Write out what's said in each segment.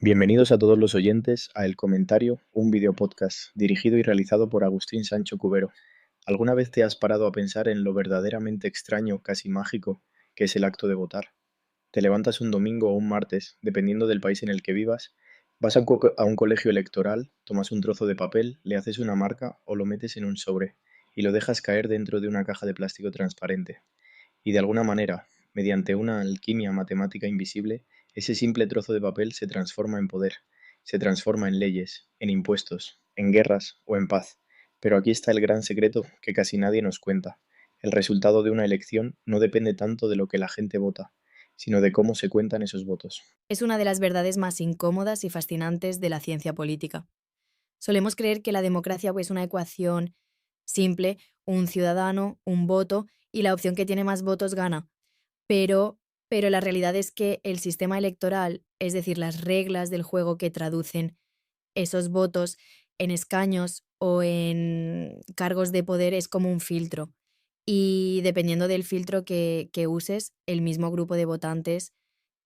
Bienvenidos a todos los oyentes a El Comentario, un video podcast dirigido y realizado por Agustín Sancho Cubero. ¿Alguna vez te has parado a pensar en lo verdaderamente extraño, casi mágico, que es el acto de votar? Te levantas un domingo o un martes, dependiendo del país en el que vivas, vas a un colegio electoral, tomas un trozo de papel, le haces una marca o lo metes en un sobre y lo dejas caer dentro de una caja de plástico transparente. Y de alguna manera, mediante una alquimia matemática invisible, ese simple trozo de papel se transforma en poder, se transforma en leyes, en impuestos, en guerras o en paz. Pero aquí está el gran secreto que casi nadie nos cuenta. El resultado de una elección no depende tanto de lo que la gente vota, sino de cómo se cuentan esos votos. Es una de las verdades más incómodas y fascinantes de la ciencia política. Solemos creer que la democracia es una ecuación simple, un ciudadano, un voto, y la opción que tiene más votos gana. Pero, pero la realidad es que el sistema electoral, es decir, las reglas del juego que traducen esos votos en escaños o en cargos de poder, es como un filtro. Y dependiendo del filtro que uses, el mismo grupo de votantes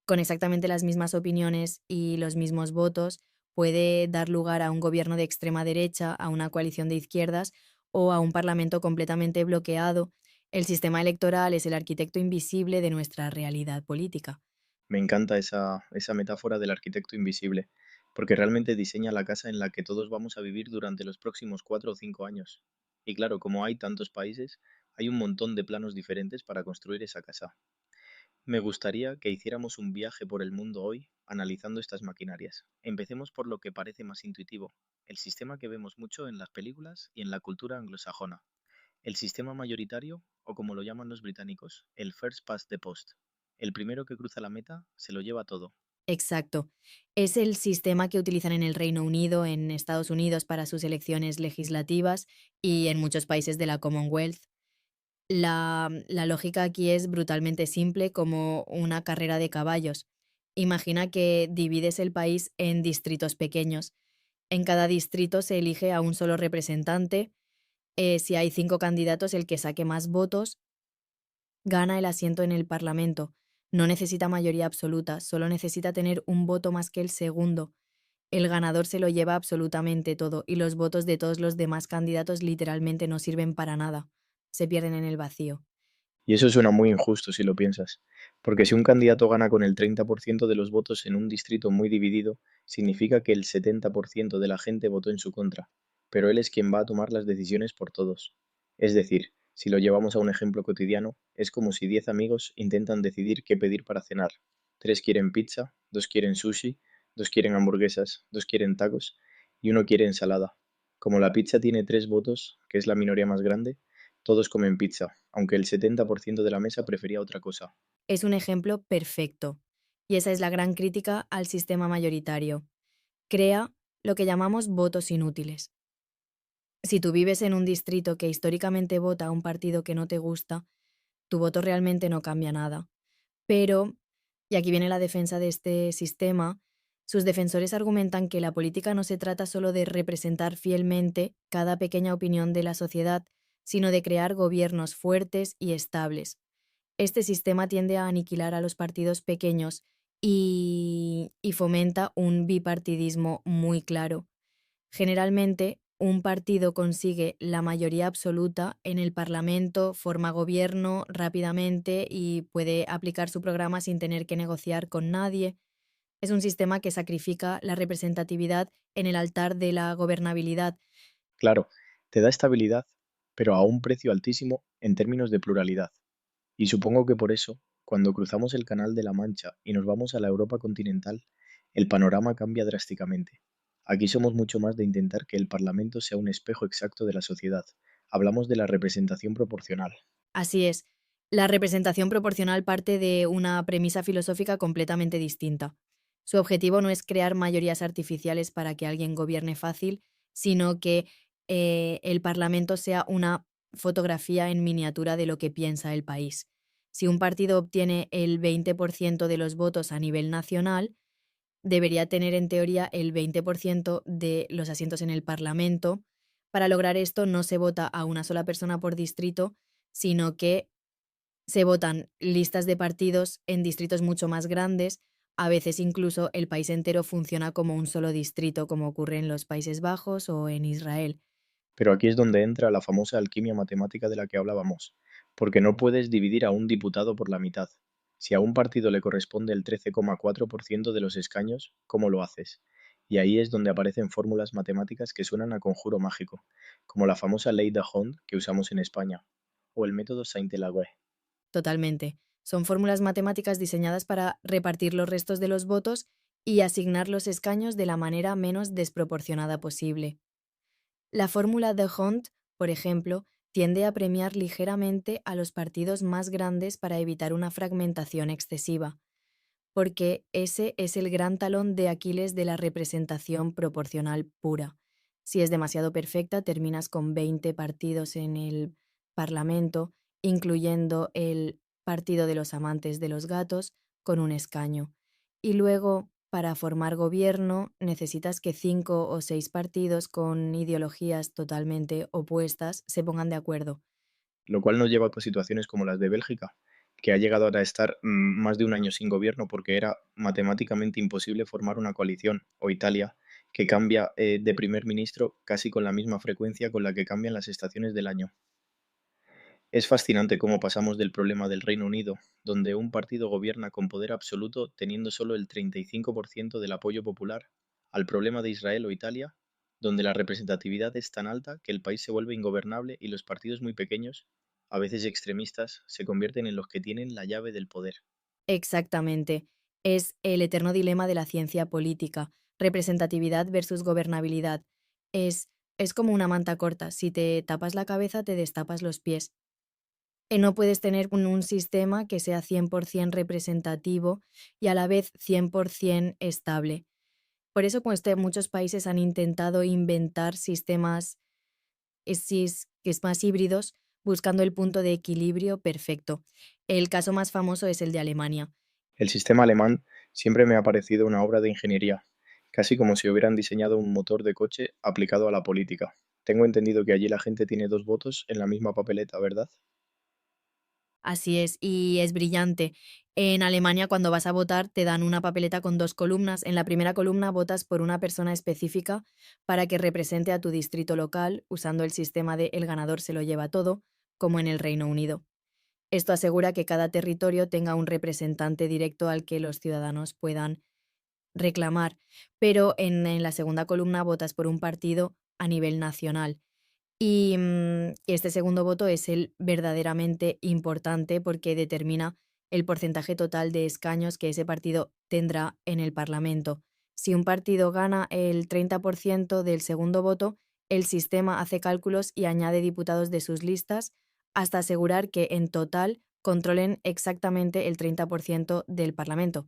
con exactamente las mismas opiniones y los mismos votos, puede dar lugar a un gobierno de extrema derecha, a una coalición de izquierdas o a un parlamento completamente bloqueado. El sistema electoral es el arquitecto invisible de nuestra realidad política. Me encanta esa metáfora del arquitecto invisible, porque realmente diseña la casa en la que todos vamos a vivir durante los próximos 4 o 5 años. Y claro, como hay tantos países, hay un montón de planos diferentes para construir esa casa. Me gustaría que hiciéramos un viaje por el mundo hoy analizando estas maquinarias. Empecemos por lo que parece más intuitivo, el sistema que vemos mucho en las películas y en la cultura anglosajona. El sistema mayoritario, o como lo llaman los británicos, el first past the post. El primero que cruza la meta se lo lleva todo. Exacto. Es el sistema que utilizan en el Reino Unido, en Estados Unidos para sus elecciones legislativas y en muchos países de la Commonwealth. La lógica aquí es brutalmente simple, como una carrera de caballos. Imagina que divides el país en distritos pequeños. En cada distrito se elige a un solo representante. Si hay 5 candidatos, el que saque más votos gana el asiento en el Parlamento. No necesita mayoría absoluta, solo necesita tener un voto más que el segundo. El ganador se lo lleva absolutamente todo y los votos de todos los demás candidatos literalmente no sirven para nada. Se pierden en el vacío. Y eso suena muy injusto si lo piensas, porque si un candidato gana con el 30% de los votos en un distrito muy dividido, significa que el 70% de la gente votó en su contra, pero él es quien va a tomar las decisiones por todos. Es decir, si lo llevamos a un ejemplo cotidiano, es como si 10 amigos intentan decidir qué pedir para cenar. 3 quieren pizza, 2 quieren sushi, 2 quieren hamburguesas, 2 quieren tacos y uno quiere ensalada. Como la pizza tiene 3 votos, que es la minoría más grande, todos comen pizza, aunque el 70% de la mesa prefería otra cosa. Es un ejemplo perfecto. Y esa es la gran crítica al sistema mayoritario. Crea lo que llamamos votos inútiles. Si tú vives en un distrito que históricamente vota a un partido que no te gusta, tu voto realmente no cambia nada. Pero, y aquí viene la defensa de este sistema, sus defensores argumentan que la política no se trata solo de representar fielmente cada pequeña opinión de la sociedad, sino de crear gobiernos fuertes y estables. Este sistema tiende a aniquilar a los partidos pequeños y fomenta un bipartidismo muy claro. Generalmente, un partido consigue la mayoría absoluta en el Parlamento, forma gobierno rápidamente y puede aplicar su programa sin tener que negociar con nadie. Es un sistema que sacrifica la representatividad en el altar de la gobernabilidad. Claro, te da estabilidad, pero a un precio altísimo en términos de pluralidad. Y supongo que por eso, cuando cruzamos el Canal de la Mancha y nos vamos a la Europa continental, el panorama cambia drásticamente. Aquí somos mucho más de intentar que el Parlamento sea un espejo exacto de la sociedad. Hablamos de la representación proporcional. Así es, la representación proporcional parte de una premisa filosófica completamente distinta. Su objetivo no es crear mayorías artificiales para que alguien gobierne fácil, sino que el Parlamento sea una fotografía en miniatura de lo que piensa el país. Si un partido obtiene el 20% de los votos a nivel nacional, debería tener en teoría el 20% de los asientos en el Parlamento. Para lograr esto no se vota a una sola persona por distrito, sino que se votan listas de partidos en distritos mucho más grandes A veces incluso el país entero funciona como un solo distrito, como ocurre en los Países Bajos o en Israel. Pero aquí es donde entra la famosa alquimia matemática de la que hablábamos, porque no puedes dividir a un diputado por la mitad. Si a un partido le corresponde el 13,4% de los escaños, ¿cómo lo haces? Y ahí es donde aparecen fórmulas matemáticas que suenan a conjuro mágico, como la famosa ley de Hond que usamos en España, o el método Sainte-Laguerre. Totalmente. Son fórmulas matemáticas diseñadas para repartir los restos de los votos y asignar los escaños de la manera menos desproporcionada posible. La fórmula de Hont, por ejemplo, tiende a premiar ligeramente a los partidos más grandes para evitar una fragmentación excesiva, porque ese es el gran talón de Aquiles de la representación proporcional pura. Si es demasiado perfecta, terminas con 20 partidos en el Parlamento, incluyendo el Partido de los Amantes de los Gatos, con un escaño. Y luego, para formar gobierno, necesitas que 5 o 6 partidos con ideologías totalmente opuestas se pongan de acuerdo. Lo cual nos lleva a situaciones como las de Bélgica, que ha llegado a estar más de un año sin gobierno porque era matemáticamente imposible formar una coalición, o Italia, que cambia de primer ministro casi con la misma frecuencia con la que cambian las estaciones del año. Es fascinante cómo pasamos del problema del Reino Unido, donde un partido gobierna con poder absoluto teniendo solo el 35% del apoyo popular, al problema de Israel o Italia, donde la representatividad es tan alta que el país se vuelve ingobernable y los partidos muy pequeños, a veces extremistas, se convierten en los que tienen la llave del poder. Exactamente. Es el eterno dilema de la ciencia política, representatividad versus gobernabilidad. Es, es como una manta corta, si te tapas la cabeza te destapas los pies. No puedes tener un sistema que sea 100% representativo y a la vez 100% estable. Por eso pues, muchos países han intentado inventar sistemas que es más híbridos, buscando el punto de equilibrio perfecto. El caso más famoso es el de Alemania. El sistema alemán siempre me ha parecido una obra de ingeniería, casi como si hubieran diseñado un motor de coche aplicado a la política. Tengo entendido que allí la gente tiene dos votos en la misma papeleta, ¿verdad? Así es, y es brillante. En Alemania, cuando vas a votar, te dan una papeleta con 2 columnas. En la primera columna votas por una persona específica para que represente a tu distrito local, usando el sistema de el ganador se lo lleva todo, como en el Reino Unido. Esto asegura que cada territorio tenga un representante directo al que los ciudadanos puedan reclamar, pero en la segunda columna votas por un partido a nivel nacional. Este segundo voto es el verdaderamente importante porque determina el porcentaje total de escaños que ese partido tendrá en el Parlamento. Si un partido gana el 30% del segundo voto, el sistema hace cálculos y añade diputados de sus listas hasta asegurar que en total controlen exactamente el 30% del Parlamento.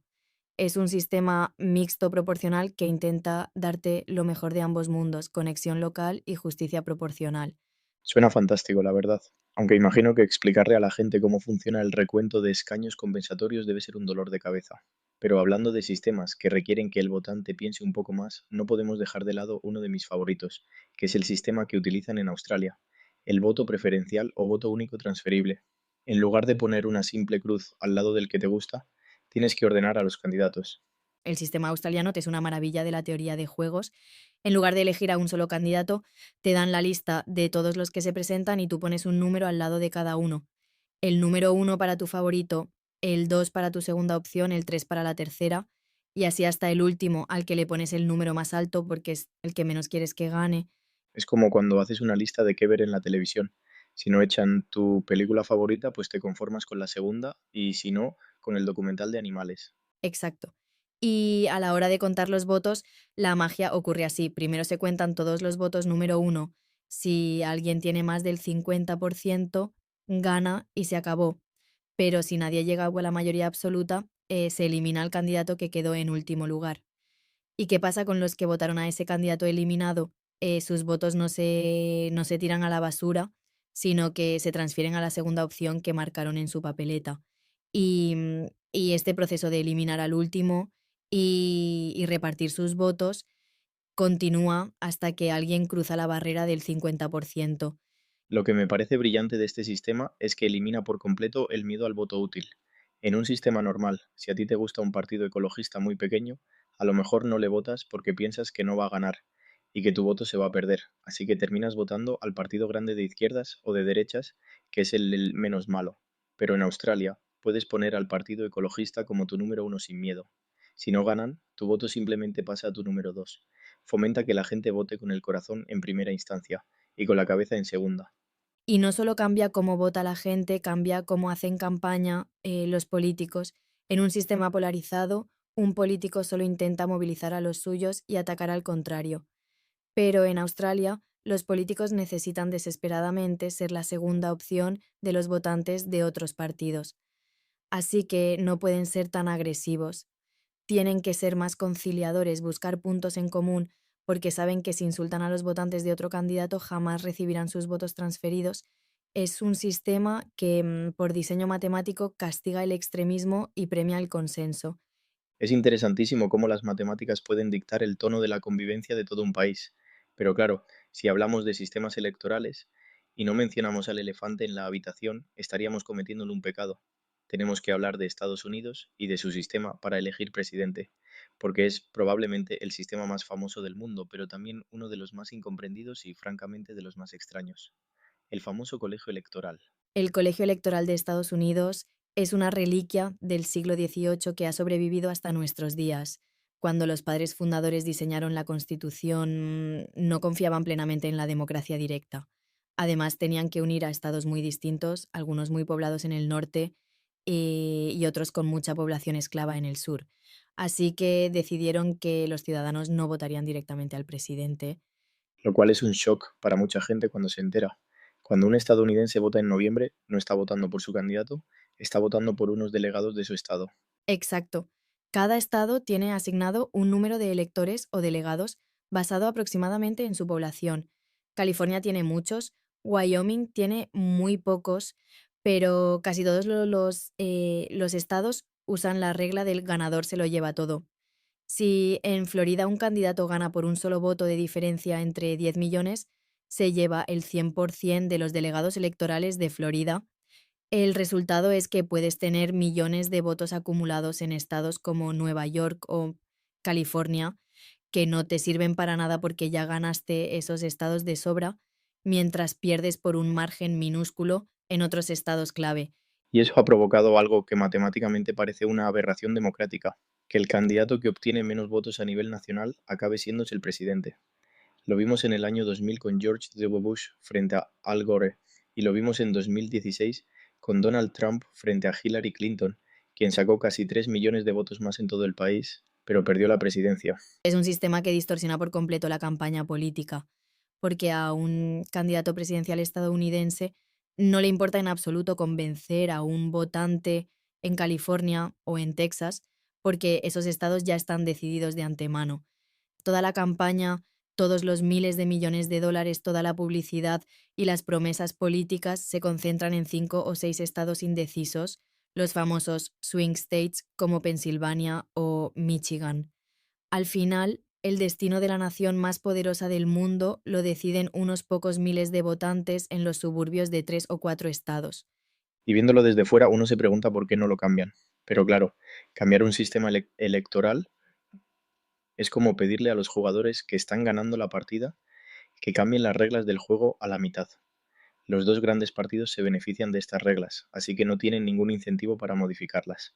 Es un sistema mixto proporcional que intenta darte lo mejor de ambos mundos, conexión local y justicia proporcional. Suena fantástico, la verdad. Aunque imagino que explicarle a la gente cómo funciona el recuento de escaños compensatorios debe ser un dolor de cabeza. Pero hablando de sistemas que requieren que el votante piense un poco más, no podemos dejar de lado uno de mis favoritos, que es el sistema que utilizan en Australia, el voto preferencial o voto único transferible. En lugar de poner una simple cruz al lado del que te gusta, tienes que ordenar a los candidatos. El sistema australiano te es una maravilla de la teoría de juegos. En lugar de elegir a un solo candidato, te dan la lista de todos los que se presentan y tú pones un número al lado de cada uno. El número 1 para tu favorito, el 2 para tu segunda opción, el 3 para la tercera, y así hasta el último al que le pones el número más alto porque es el que menos quieres que gane. Es como cuando haces una lista de qué ver en la televisión. Si no echan tu película favorita, pues te conformas con la segunda y si no, con el documental de animales. Exacto. Y a la hora de contar los votos, la magia ocurre así. Primero se cuentan todos los votos número 1. Si alguien tiene más del 50%, gana y se acabó. Pero si nadie llega a la mayoría absoluta, se elimina al candidato que quedó en último lugar. ¿Y qué pasa con los que votaron a ese candidato eliminado? Sus votos no se tiran a la basura, sino que se transfieren a la segunda opción que marcaron en su papeleta. Y este proceso de eliminar al último y repartir sus votos continúa hasta que alguien cruza la barrera del 50%. Lo que me parece brillante de este sistema es que elimina por completo el miedo al voto útil. En un sistema normal, si a ti te gusta un partido ecologista muy pequeño, a lo mejor no le votas porque piensas que no va a ganar y que tu voto se va a perder, así que terminas votando al partido grande de izquierdas o de derechas, que es el menos malo. Pero en Australia, puedes poner al partido ecologista como tu número uno sin miedo. Si no ganan, tu voto simplemente pasa a tu número dos. Fomenta que la gente vote con el corazón en primera instancia y con la cabeza en segunda. Y no solo cambia cómo vota la gente, cambia cómo hacen campaña los políticos. En un sistema polarizado, un político solo intenta movilizar a los suyos y atacar al contrario. Pero en Australia, los políticos necesitan desesperadamente ser la segunda opción de los votantes de otros partidos. Así que no pueden ser tan agresivos. Tienen que ser más conciliadores, buscar puntos en común, porque saben que si insultan a los votantes de otro candidato jamás recibirán sus votos transferidos. Es un sistema que, por diseño matemático, castiga el extremismo y premia el consenso. Es interesantísimo cómo las matemáticas pueden dictar el tono de la convivencia de todo un país. Pero claro, si hablamos de sistemas electorales y no mencionamos al elefante en la habitación, estaríamos cometiendo un pecado. Tenemos que hablar de Estados Unidos y de su sistema para elegir presidente, porque es probablemente el sistema más famoso del mundo, pero también uno de los más incomprendidos y francamente de los más extraños. El famoso colegio electoral. El colegio electoral de Estados Unidos es una reliquia del siglo XVIII que ha sobrevivido hasta nuestros días. Cuando los padres fundadores diseñaron la Constitución, no confiaban plenamente en la democracia directa. Además, tenían que unir a estados muy distintos, algunos muy poblados en el norte y otros con mucha población esclava en el sur. Así que decidieron que los ciudadanos no votarían directamente al presidente. Lo cual es un shock para mucha gente cuando se entera. Cuando un estadounidense vota en noviembre, no está votando por su candidato, está votando por unos delegados de su estado. Exacto. Cada estado tiene asignado un número de electores o delegados basado aproximadamente en su población. California tiene muchos, Wyoming tiene muy pocos, pero casi todos los estados usan la regla del ganador se lo lleva todo. Si en Florida un candidato gana por un solo voto de diferencia entre 10 millones, se lleva el 100% de los delegados electorales de Florida. El resultado es que puedes tener millones de votos acumulados en estados como Nueva York o California, que no te sirven para nada porque ya ganaste esos estados de sobra, mientras pierdes por un margen minúsculo en otros estados clave. Y eso ha provocado algo que matemáticamente parece una aberración democrática, que el candidato que obtiene menos votos a nivel nacional acabe siéndose el presidente. Lo vimos en el año 2000 con George W. Bush frente a Al Gore y lo vimos en 2016 con Donald Trump frente a Hillary Clinton, quien sacó casi 3 millones de votos más en todo el país, pero perdió la presidencia. Es un sistema que distorsiona por completo la campaña política, porque a un candidato presidencial estadounidense no le importa en absoluto convencer a un votante en California o en Texas, porque esos estados ya están decididos de antemano. Toda la campaña, todos los miles de millones de dólares, toda la publicidad y las promesas políticas se concentran en 5 o 6 estados indecisos, los famosos swing states como Pensilvania o Michigan. Al final, el destino de la nación más poderosa del mundo lo deciden unos pocos miles de votantes en los suburbios de 3 o 4 estados. Y viéndolo desde fuera uno se pregunta por qué no lo cambian. Pero claro, cambiar un sistema electoral es como pedirle a los jugadores que están ganando la partida que cambien las reglas del juego a la mitad. Los dos grandes partidos se benefician de estas reglas, así que no tienen ningún incentivo para modificarlas.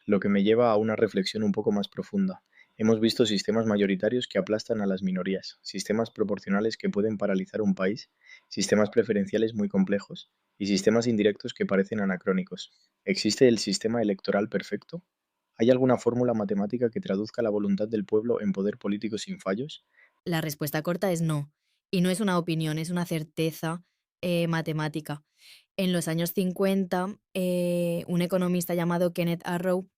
Lo que me lleva a una reflexión un poco más profunda. Hemos visto sistemas mayoritarios que aplastan a las minorías, sistemas proporcionales que pueden paralizar un país, sistemas preferenciales muy complejos y sistemas indirectos que parecen anacrónicos. ¿Existe el sistema electoral perfecto? ¿Hay alguna fórmula matemática que traduzca la voluntad del pueblo en poder político sin fallos? La respuesta corta es no. Y no es una opinión, es una certeza matemática. En los años 50, un economista llamado Kenneth Arrow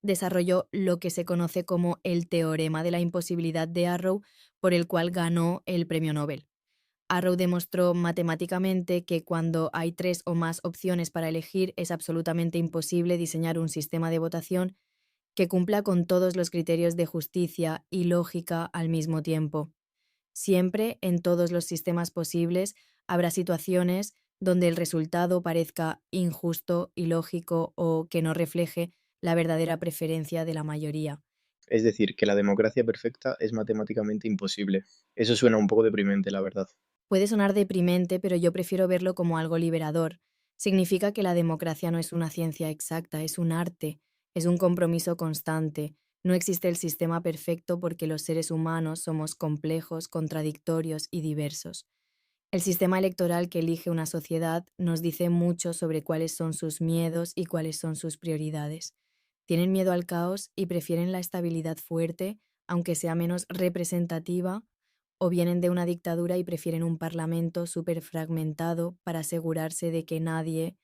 desarrolló lo que se conoce como el teorema de la imposibilidad de Arrow, por el cual ganó el premio Nobel. Arrow demostró matemáticamente que cuando hay 3 o más opciones para elegir es absolutamente imposible diseñar un sistema de votación que cumpla con todos los criterios de justicia y lógica al mismo tiempo. Siempre, en todos los sistemas posibles, habrá situaciones donde el resultado parezca injusto, ilógico o que no refleje la verdadera preferencia de la mayoría. Es decir, que la democracia perfecta es matemáticamente imposible. Eso suena un poco deprimente, la verdad. Puede sonar deprimente, pero yo prefiero verlo como algo liberador. Significa que la democracia no es una ciencia exacta, es un arte, es un compromiso constante. No existe el sistema perfecto porque los seres humanos somos complejos, contradictorios y diversos. El sistema electoral que elige una sociedad nos dice mucho sobre cuáles son sus miedos y cuáles son sus prioridades. Tienen miedo al caos y prefieren la estabilidad fuerte, aunque sea menos representativa, o vienen de una dictadura y prefieren un parlamento súper fragmentado para asegurarse de que nadie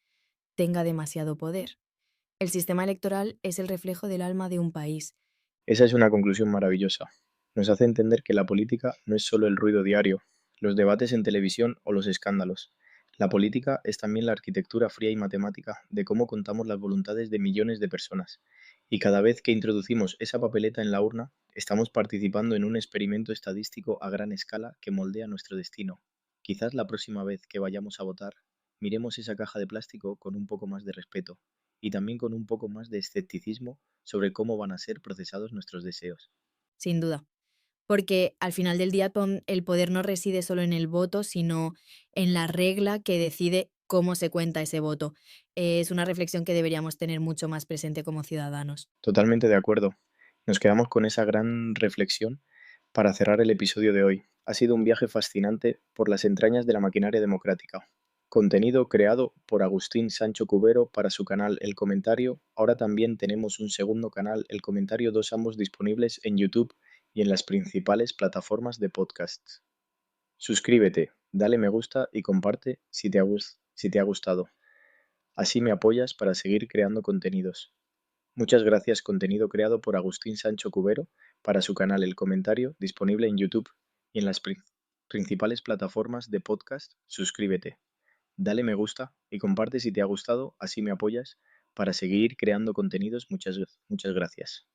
tenga demasiado poder. El sistema electoral es el reflejo del alma de un país. Esa es una conclusión maravillosa. Nos hace entender que la política no es solo el ruido diario, los debates en televisión o los escándalos. La política es también la arquitectura fría y matemática de cómo contamos las voluntades de millones de personas. Y cada vez que introducimos esa papeleta en la urna, estamos participando en un experimento estadístico a gran escala que moldea nuestro destino. Quizás la próxima vez que vayamos a votar, miremos esa caja de plástico con un poco más de respeto y también con un poco más de escepticismo sobre cómo van a ser procesados nuestros deseos. Sin duda. Porque al final del día el poder no reside solo en el voto, sino en la regla que decide cómo se cuenta ese voto. Es una reflexión que deberíamos tener mucho más presente como ciudadanos. Totalmente de acuerdo. Nos quedamos con esa gran reflexión para cerrar el episodio de hoy. Ha sido un viaje fascinante por las entrañas de la maquinaria democrática. Contenido creado por Agustín Sancho Cubero para su canal El Comentario. Ahora también tenemos un segundo canal, El Comentario 2, ambos disponibles en YouTube y en las principales plataformas de podcasts. Suscríbete, dale me gusta y comparte si te ha gustado. Así me apoyas para seguir creando contenidos. Muchas gracias. Contenido creado por Agustín Sancho Cubero para su canal El Comentario, disponible en YouTube y en las principales plataformas de podcast. Suscríbete, dale me gusta y comparte si te ha gustado, así me apoyas para seguir creando contenidos. Muchas gracias.